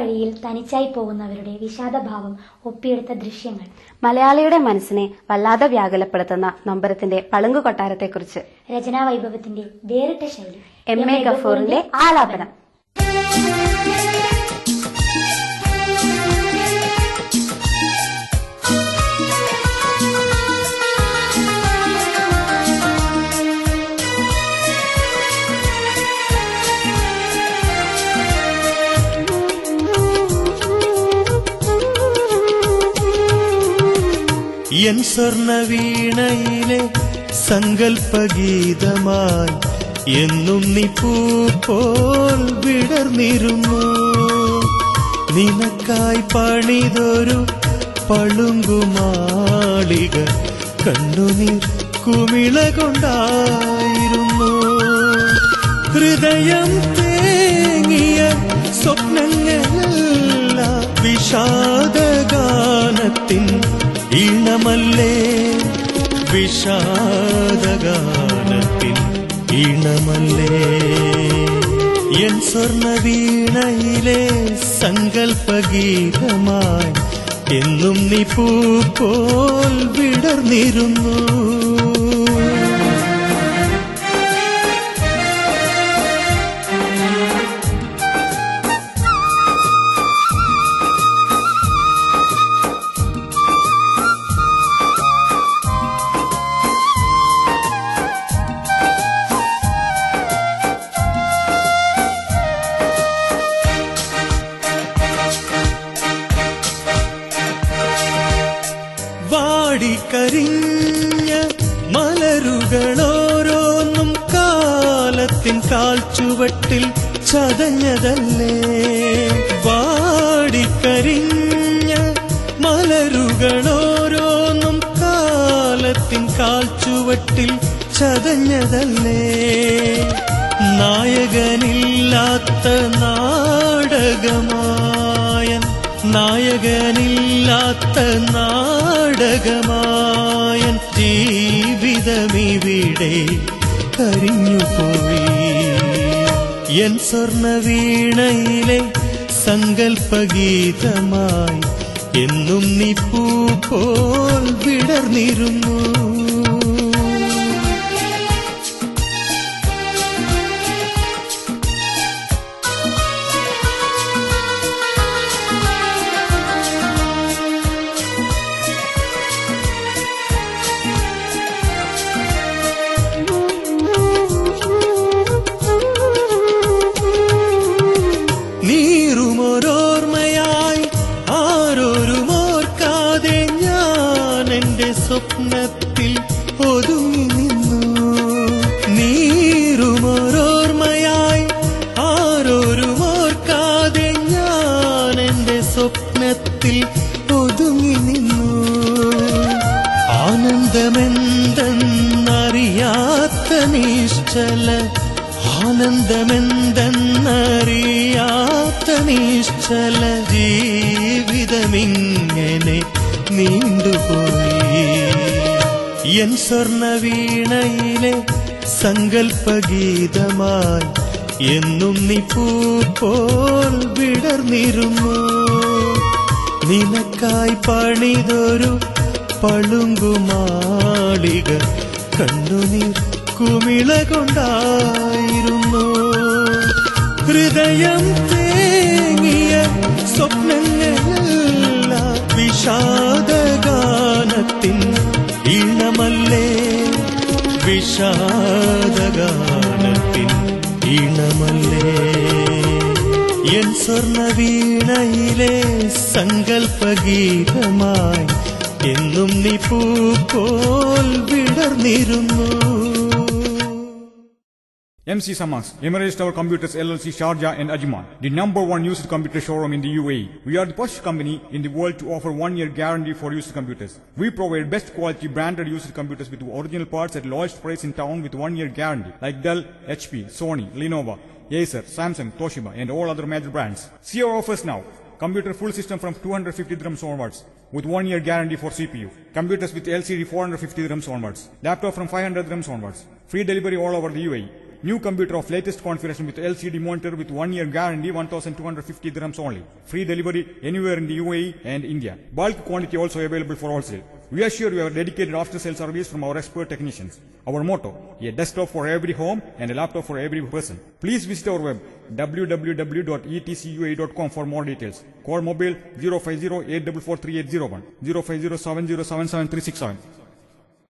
വഴിയിൽ തനിച്ചായി പോകുന്നവരുടെ വിഷാദഭാവം ഒപ്പിയെടുത്ത ദൃശ്യങ്ങൾ. മലയാളിയുടെ മനസ്സിനെ വല്ലാതെ വ്യാകുലപ്പെടുത്തുന്ന നൊമ്പരത്തിന്റെ പളുങ്കു കൊട്ടാരത്തെക്കുറിച്ച്. രചനാവൈഭവത്തിന്റെ വേറിട്ട ശൈലി. എം.എ. ഗഫൂറിന്റെ ആലാപനം. എൻ സ്വർണവീണയിലെ സങ്കൽപ്പഗീതമായി എന്നും നീ പൂ പോൽ വിടർന്നിരുന്നു. നിനക്കായി പണിതൊരു പളുങ്കുമാളിക കണ്ണുനീർ കുമിള കൊണ്ടായിരുന്നു. ഹൃദയം തേങ്ങിയ സ്വപ്നങ്ങളല്ല വിഷാദഗാനത്തിൻ ഈണമല്ലേ, വിഷാദഗാനത്തിൻ ഈണമല്ലേ. എൻ സ്വർണവീണയിലെ സങ്കൽപ്പഗീതമായി എന്നും നീ പൂ പോൽ വിടർന്നിരുന്നു. കരിഞ്ഞ മലരുകളോരോന്നും കാലത്തിൻ കാൽച്ചുവട്ടിൽ ചതഞ്ഞതല്ലേ. വാടിക്കരിഞ്ഞ മലരുകളോരോന്നും കാലത്തിൻ കാൽച്ചുവട്ടിൽ ചതഞ്ഞതല്ലേ. നായകനില്ലാത്ത നാടകമായൻ, നായകനില്ലാത്ത നാടകമായൻ ജീവിതമിവിടെ കരിഞ്ഞുപോയി. എൻ സ്വർണവീണയിലെ സങ്കൽപ്പഗീതമായി എന്നും നീ പൂ പോൽ വിടർന്നിരുന്നു. സ്വപ്നത്തിൽ ഒതുങ്ങി നിന്നു. നീരുമോരോർമ്മയായി ആരോരും ഓർക്കാതെ ഞാൻ എന്റെ സ്വപ്നത്തിൽ ഒതുങ്ങി നിന്നു. ആനന്ദമെന്തെന്നറിയാത്ത നിശ്ചല, ആനന്ദമെന്തെന്നറിയാത്ത നിശ്ചല ജീവിതമിങ്ങനെ നീണ്ടുപോയി. എൻ സ്വർണവീണയിലെ സങ്കൽപ്പഗീതമായി എന്നും നീ പൂ പോൽ വിടർന്നിരുന്നു. നിനക്കായി പണിതൊരു പളുങ്കുമാളിക കണ്ണുനീർ കുമിള കൊണ്ടായിരുന്നു. ഹൃദയം തേങ്ങിയ സ്വപ്നങ്ങളല്ല വിഷാദഗാനത്തിൻ ഈണമല്ലേ, വിഷാദഗാനത്തിൻ ഈണമല്ലേ. എൻ സ്വർണവീണയിലെ സങ്കൽപ്പഗീതമായി എന്നും നീ പൂ പോൽ വിടർന്നിരുന്നു. MC Samas, Emirates Tower Computers LLC, Sharjah and Ajman, the #1 used computer showroom in the UAE. We are the first company in the world to offer 1-year guarantee for used computers. We provide best quality branded used computers with original parts at lowest price in town with 1-year guarantee, like Dell, HP, Sony, Lenovo, Acer, Samsung, Toshiba, and all other major brands. See our offers now. Computer full system from 250 dirhams onwards with 1-year guarantee for CPU. Computers with LCD 450 dirhams onwards. Laptop from 500 dirhams onwards. Free delivery all over the UAE. New computer of latest configuration with LCD monitor with 1 year guarantee, 1,250 dirhams only. Free delivery anywhere in the UAE and India. Bulk quantity also available for wholesale. We assure you have dedicated after-sale service from our expert technicians. Our motto, a desktop for every home and a laptop for every person. Please visit our web www.etcua.com for more details. Call mobile 050 844 3801, 050 7077 367.